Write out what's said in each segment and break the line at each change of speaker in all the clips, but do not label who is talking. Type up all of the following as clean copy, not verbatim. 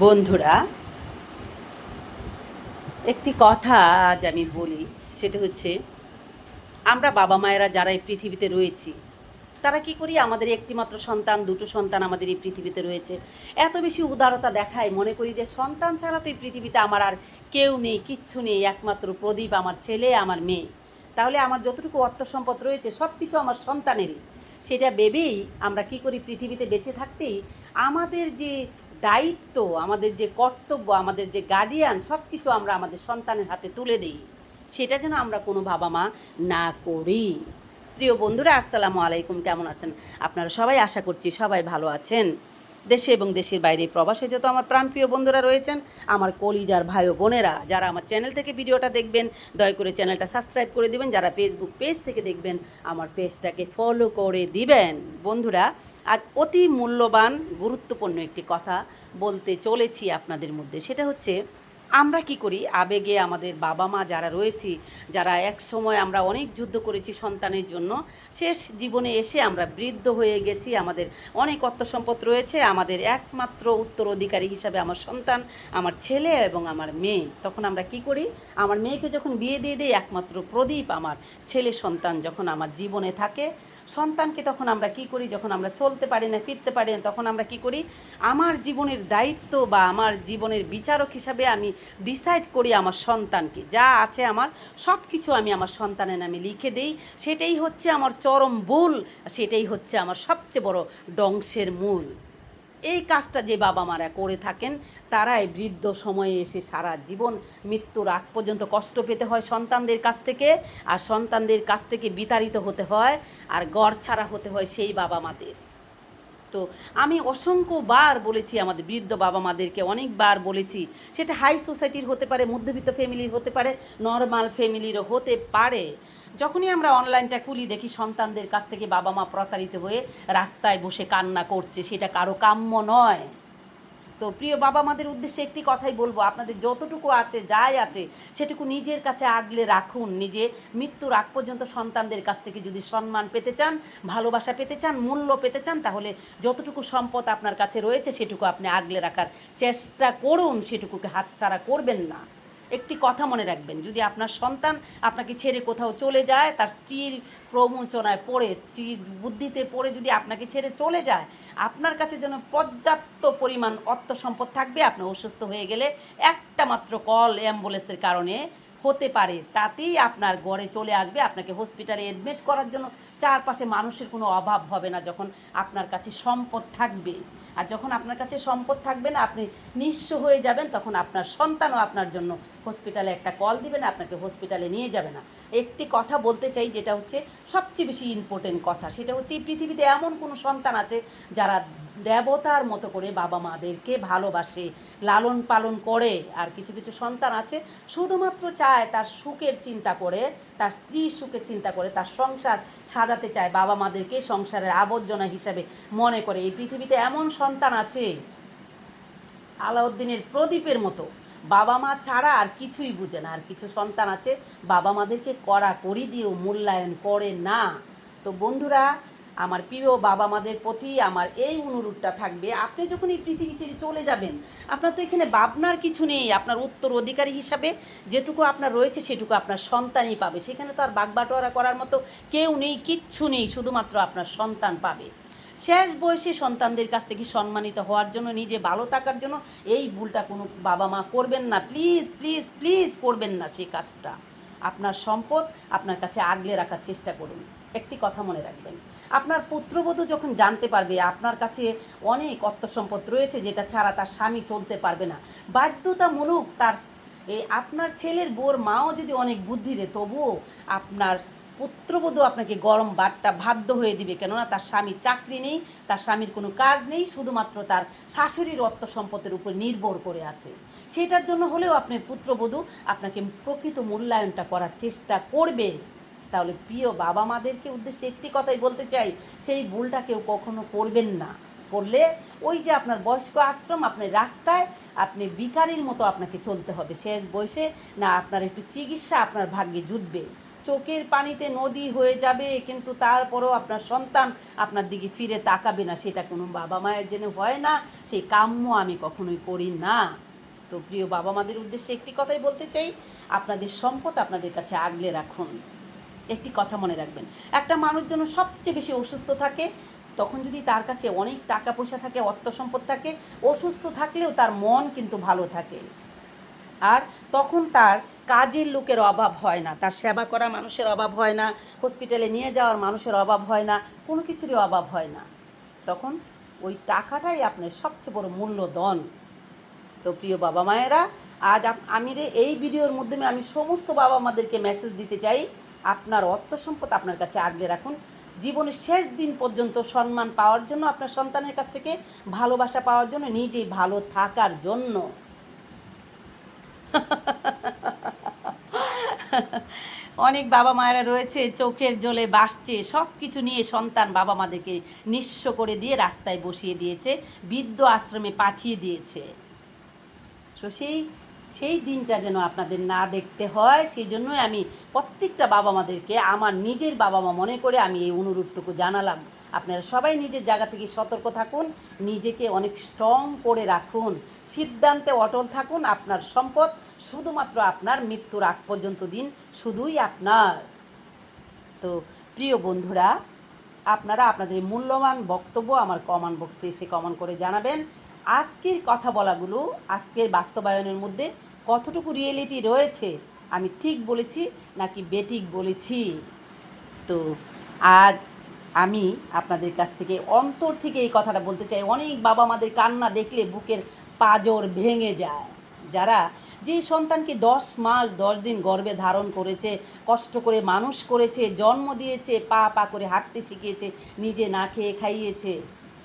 বন্ধুরা, একটি কথা আজ আমি বলি, সেটা হচ্ছে আমরা বাবা মায়েরা যারা এই পৃথিবীতে রয়েছি তারা কি করি, আমাদের একটিমাত্র সন্তান, দুটো সন্তান আমাদের এই পৃথিবীতে রয়েছে, এত বেশি উদারতা দেখায়, মনে করি যে সন্তান ছাড়া তো এই পৃথিবীতে আমার আর কেউ নেই, কিচ্ছু নেই, একমাত্র প্রদীপ আমার ছেলে, আমার মেয়ে। তাহলে আমার যতটুকু অর্থ সম্পদ রয়েছে সব কিছু আমার সন্তানেরই। সেটা ভেবেই আমরা কি করি, পৃথিবীতে বেঁচে থাকতেই আমাদের যে দায়িত্ব, আমাদের যে কর্তব্য, আমাদের যে গার্ডিয়ান, সব কিছু আমরা আমাদের সন্তানের হাতে তুলে দিই। সেটা যেন আমরা কোনো বাবা মা না করি। প্রিয় বন্ধুরা, আসসালামু আলাইকুম। কেমন আছেন আপনারা সবাই? আশা করছি সবাই ভালো আছেন। দেশে এবং দেশের বাইরে প্রবাসে যত আমার প্রাণপ্রিয় বন্ধুরা রয়েছেন, আমার কলিজার ভাই ও বোনেরা, যারা আমার চ্যানেল থেকে ভিডিওটা দেখবেন দয়া করে চ্যানেলটা সাবস্ক্রাইব করে দিবেন। যারা ফেসবুক পেজ থেকে দেখবেন আমার পেজটাকে ফলো করে দিবেন। বন্ধুরা, আজ অতি মূল্যবান গুরুত্বপূর্ণ একটি কথা বলতে চলেছি আপনাদের মধ্যে। সেটা হচ্ছে, আমরা কি করি, আবেগে আমাদের বাবা মা যারা রয়েছি, যারা এক সময় আমরা অনেক যুদ্ধ করেছি সন্তানের জন্য, শেষ জীবনে এসে আমরা বৃদ্ধ হয়ে গেছি, আমাদের অনেক অর্থ সম্পদ রয়েছে, আমাদের একমাত্র উত্তরাধিকারী হিসাবে আমার সন্তান, আমার ছেলে এবং আমার মেয়ে। তখন আমরা কি করি, আমার মেয়েকে যখন বিয়ে দিয়ে দিই, একমাত্র প্রদীপ আমার ছেলে সন্তান যখন আমার জীবনে থাকে, সন্তানকে তখন আমরা কি করি, যখন আমরা চলতে পারি না, ফিরতে পারি না, তখন আমরা কি করি, আমার জীবনের দায়িত্ব বা আমার জীবনের বিচারক হিসাবে আমি ডিসাইড করি আমার সন্তানকে, যা আছে আমার সব কিছু আমি আমার সন্তানের নামে লিখে দিই। সেটাই হচ্ছে আমার চরম ভুল, সেটাই হচ্ছে আমার সবচেয়ে বড় ধ্বংসের মূল। এই কাজটা যে বাবা মারা করে থাকেন, তারাই বৃদ্ধ সময়ে এসে সারা জীবন মৃত্যুর আগ পর্যন্ত কষ্ট পেতে হয় সন্তানদের কাছ থেকে, আর সন্তানদের কাছ থেকে বিতাড়িত হতে হয়, আর ঘর ছাড়া হতে হয় সেই বাবা মাদের। তো আমি অসংখ্যবার বলেছি, আমাদের বৃদ্ধ বাবা মাদেরকে অনেকবার বলেছি, সেটা হাই সোসাইটির হতে পারে, মধ্যবিত্ত ফ্যামিলির হতে পারে, নর্মাল ফ্যামিলিরও হতে পারে। যখনই আমরা অনলাইনটা খুলি, দেখি সন্তানদের কাছ থেকে বাবা মা প্রতারিত হয়ে রাস্তায় বসে কান্না করছে, সেটা কারো কাম্য নয়। তো প্রিয় বাবা মাদের উদ্দেশ্যে একটি কথাই বলবো, আপনাদের যতটুকু আছে, যাই আছে, সেটুকু নিজের কাছে আগলে রাখুন। নিজে মৃত্যুর আগ পর্যন্ত সন্তানদের কাছ থেকে যদি সম্মান পেতে চান, ভালোবাসা পেতে চান, মূল্য পেতে চান, তাহলে যতটুকু সম্পদ আপনার কাছে রয়েছে সেটুকু আপনি আগলে রাখার চেষ্টা করুন, সেটুকুকে হাতছাড়া করবেন না। একটি কথা মনে রাখবেন, যদি আপনার সন্তান আপনাকে ছেড়ে কোথাও চলে যায়, তার স্ত্রীর প্রবঞ্চনায় পড়ে, স্ত্রীর বুদ্ধিতে পড়ে যদি আপনাকে ছেড়ে চলে যায়, আপনার কাছে যেন পর্যাপ্ত পরিমাণ অর্থ সম্পদ থাকবে। আপনি অসুস্থ হয়ে গেলে একটা মাত্র কল অ্যাম্বুলেন্সের কারণে হতে পারে, তাতেই আপনার ঘরে চলে আসবে, আপনাকে হসপিটালে অ্যাডমিট করার জন্য চারপাশে মানুষের কোনো অভাব হবে না, যখন আপনার কাছে সম্পদ থাকবে। আর যখন আপনার কাছে সম্পদ থাকবে না, আপনি নিঃস্ব হয়ে যাবেন, তখন আপনার সন্তানও আপনার জন্য হসপিটালে একটা কল দিবে না, আপনাকে হসপিটালে নিয়ে যাবে না। একটি কথা বলতে চাই, যেটা হচ্ছে সবচেয়ে বেশি ইম্পর্টেন্ট কথা, সেটা হচ্ছে এই পৃথিবীতে এমন কোনো সন্তান আছে যারা দেবতার মতো করে বাবা মাদেরকে ভালোবাসে, লালন পালন করে। আর কিছু কিছু সন্তান আছে শুধুমাত্র চায় তার সুখের চিন্তা করে, তার স্ত্রীর সুখের চিন্তা করে, তার সংসার সাজাতে চায়, বাবা মাদেরকে সংসারের আবর্জনা হিসাবে মনে করে। এই পৃথিবীতে এমন সন্তান আছে আলাউদ্দিনের প্রদীপের মতো, বাবা মা ছাড়া আর কিছুই বুঝে না। আর কিছু সন্তান আছে বাবা মাদেরকে কড়াকড়ি দিয়েও মূল্যায়ন করে না। তো বন্ধুরা, আমার প্রিয় বাবা মাদের প্রতি আমার এই অনুরোধটা থাকবে, আপনি যখন এই পৃথিবী ছেড়ে চলে যাবেন, আপনার তো এখানে ভাবনার কিছু নেই। আপনার উত্তর অধিকারী হিসাবে যেটুকু আপনার রয়েছে সেটুকু আপনার সন্তানই পাবে। সেখানে তো আর বাগবাটোয়ারা করার মতো কেউ নেই, কিচ্ছু নেই, শুধুমাত্র আপনার সন্তান পাবে। শেষ বয়সে সন্তানদের কাছ থেকে সম্মানিত হওয়ার জন্য, নিজে ভালো থাকার জন্য এই ভুলটা কোনো বাবা মা করবেন না। প্লিজ প্লিজ প্লিজ করবেন না সেই কাজটা। আপনার সম্পদ আপনার কাছে আগলে রাখার চেষ্টা করুন। একটি কথা মনে রাখবেন, আপনার পুত্রবধূ যখন জানতে পারবে আপনার কাছে অনেক অর্থ সম্পদ রয়েছে, যেটা ছাড়া তার স্বামী চলতে পারবে না, বাধ্যতামূলক তার আপনার ছেলের বউর মাও যদি অনেক বুদ্ধি দেয়, তবুও আপনার পুত্রবধূ আপনাকে গরম ভাতটা বাধ্য হয়ে দিবে। কেননা তার স্বামীর চাকরি নেই, তার স্বামীর কোনো কাজ নেই, শুধুমাত্র তার শাশুড়ির অর্থ সম্পদের উপর নির্ভর করে আছে। সেটার জন্য হলেও আপনার পুত্রবধূ আপনাকে প্রকৃত মূল্যায়নটা করার চেষ্টা করবে। তাহলে প্রিয় বাবা মাদেরকে উদ্দেশ্যে একটি কথাই বলতে চাই, সেই ভুলটা কেউ কখনো করবেন না। করলে ওই যে আপনার বয়স্ক আশ্রম, আপনার রাস্তায় আপনি ভিখারির মতো আপনাকে চলতে হবে শেষ বয়সে। না আপনার একটু চিকিৎসা আপনার ভাগ্যে জুটবে। চোখের পানিতে নদী হয়ে যাবে, কিন্তু তারপরেও আপনার সন্তান আপনার দিকে ফিরে তাকাবে না, সেটা কোনো বাবা মায়ের জন্য হয় না, সেই কাম্য আমি কখনোই করি না। তো প্রিয় বাবা মাদের উদ্দেশ্যে একটি কথাই বলতে চাই, আপনাদের সম্পদ আপনাদের কাছে আগলে রাখুন। একটি কথা মনে রাখবেন, একটা মানুষ যেন সবচেয়ে বেশি অসুস্থ থাকে, তখন যদি তার কাছে অনেক টাকা পয়সা থাকে, অর্থ সম্পদ থাকে, অসুস্থ থাকলেও তার মন কিন্তু ভালো থাকে। আর তখন তার কাজের লোকের অভাব হয় না, তার সেবা করা মানুষের অভাব হয় না, হসপিটালে নিয়ে যাওয়ার মানুষের অভাব হয় না, কোনো কিছুরই অভাব হয় না। তখন ওই টাকাটাই আপনার সবচেয়ে বড় মূল্যধন। তো প্রিয় বাবা মায়েরা, আজ আমি এই ভিডিওর মাধ্যমে আমি সমস্ত বাবা মাদেরকে মেসেজ দিতে চাই, আপনার অর্থ সম্পদ আপনার কাছে আগলে রাখুন। জীবনের শেষ দিন পর্যন্ত সম্মান পাওয়ার জন্য, আপনার সন্তানের কাছ থেকে ভালোবাসা পাওয়ার জন্য, নিজেই ভালো থাকার জন্য। অনেক বাবা মায়েরা রয়েছে চোখের জলে বাসছে, সব কিছু নিয়ে সন্তান বাবা মাদেরকে নিঃস্ব করে দিয়ে রাস্তায় বসিয়ে দিয়েছে, বৃদ্ধ আশ্রমে পাঠিয়ে দিয়েছে। তো সেই দিনটা যেন আপনাদের না দেখতে হয়, সেই জন্যই আমি প্রত্যেকটা বাবা মাদেরকে আমার নিজের বাবা মা মনে করে আমি এই অনুরোধটুকু জানালাম। আপনারা সবাই নিজের জায়গা থেকে সতর্ক থাকুন, নিজেকে অনেক স্ট্রং করে রাখুন, সিদ্ধান্তে অটল থাকুন। আপনার সম্পদ শুধুমাত্র আপনার মৃত্যুর আগ পর্যন্ত দিন শুধুই আপনার। তো প্রিয় বন্ধুরা, আপনারা আপনাদের মূল্যবান বক্তব্য আমার কমেন্ট বক্সে এসে কমেন্ট করে জানাবেন। আজকের কথা বলাগুলো, আজকের বাস্তবায়নের মধ্যে কতটুকু রিয়েলিটি রয়েছে, আমি ঠিক বলেছি নাকি বেঠিক বলেছি। তো আজ আমি আপনাদের কাছ থেকে অন্তর থেকে এই কথাটা বলতে চাই, অনেক বাবা মাদের কান্না দেখলে বুকের পাঁজর ভেঙে যায়। যারা যে সন্তানকে 10 মাস 10 দিন গর্ভে ধারণ করেছে, কষ্ট করে মানুষ করেছে, জন্ম দিয়েছে, পা পা করে হাঁটতে শিখিয়েছে, নিজে না খেয়ে খাইয়েছে,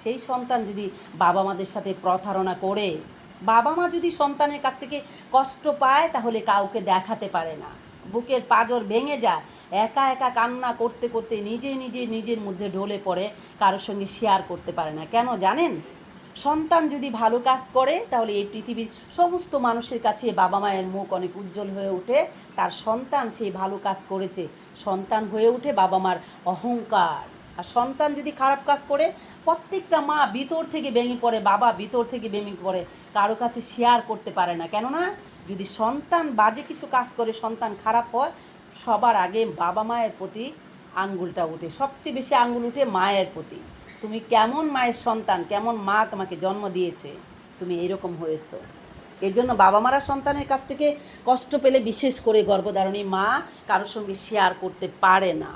সেই সন্তান যদি বাবা মাদের সাথে প্রতারণা করে, বাবা মা যদি সন্তানের কাছ থেকে কষ্ট পায়, তাহলে কাউকে দেখাতে পারে না, বুকের পাঁজর ভেঙে যায়, একা একা কান্না করতে করতে নিজের মধ্যে ঢলে পড়ে, কারোর সঙ্গে শেয়ার করতে পারে না। কেন জানেন? সন্তান যদি ভালো কাজ করে, তাহলে এই পৃথিবীর সমস্ত মানুষের কাছে বাবা মায়ের মুখ অনেক উজ্জ্বল হয়ে ওঠে। তার সন্তান সেই ভালো কাজ করেছে, সন্তান হয়ে ওঠে বাবা মার অহংকার। আর সন্তান যদি খারাপ কাজ করে, প্রত্যেকটা মা ভিতর থেকে ভেঙে পড়ে, বাবা ভিতর থেকে ভেঙে পড়ে, কারো কাছে শেয়ার করতে পারে না। কেননা যদি সন্তান বাজে কিছু কাজ করে, সন্তান খারাপ হয়, সবার আগে বাবা মায়ের প্রতি আঙ্গুলটা ওঠে, সবচেয়ে বেশি আঙ্গুল উঠে মায়ের প্রতি। তুমি কেমন মায়ের সন্তান, কেমন মা তোমাকে জন্ম দিয়েছে, তুমি এরকম হয়েছো। এর জন্য বাবা মারা সন্তানের কাছ থেকে কষ্ট পেলে, বিশেষ করে গর্ভধারণী মা কারোর সঙ্গে শেয়ার করতে পারে না।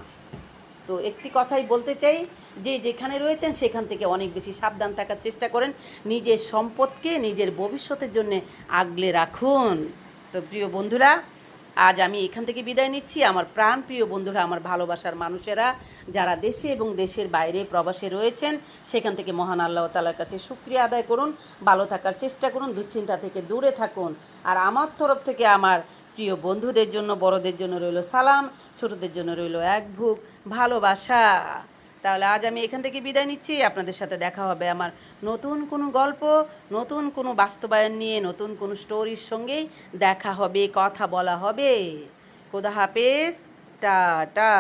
তো একটি কথাই বলতে চাই, যে যেখানে রয়েছেন সেখান থেকে অনেক বেশি সাবধান থাকার চেষ্টা করেন, নিজের সম্পদকে নিজের ভবিষ্যতের জন্য আগলে রাখুন। তো প্রিয় বন্ধুরা, আজ আমি এখান থেকে বিদায় নিচ্ছি। আমার প্রাণ প্রিয় বন্ধুরা, আমার ভালোবাসার মানুষেরা যারা দেশে এবং দেশের বাইরে প্রবাসে রয়েছেন, সেখান থেকে মহান আল্লাহ তাআলার কাছে শুকরিয়া আদায় করুন, ভালো থাকার চেষ্টা করুন, দুশ্চিন্তা থেকে দূরে থাকুন। আর আমার তরফ থেকে আমার প্রিয় বন্ধুদের জন্য, বড়দের জন্য রইল সালাম, ছোটদের জন্য রইল এক বুক ভালোবাসা। তাহলে আজ আমি এখান থেকে বিদায় নিচ্ছি। আপনাদের সাথে দেখা হবে আমার নতুন কোনো গল্প, নতুন কোনো বাস্তবায়ন নিয়ে, নতুন কোনো স্টোরির সঙ্গেই দেখা হবে, কথা বলা হবে। খোদা হাফেজ, টাটা।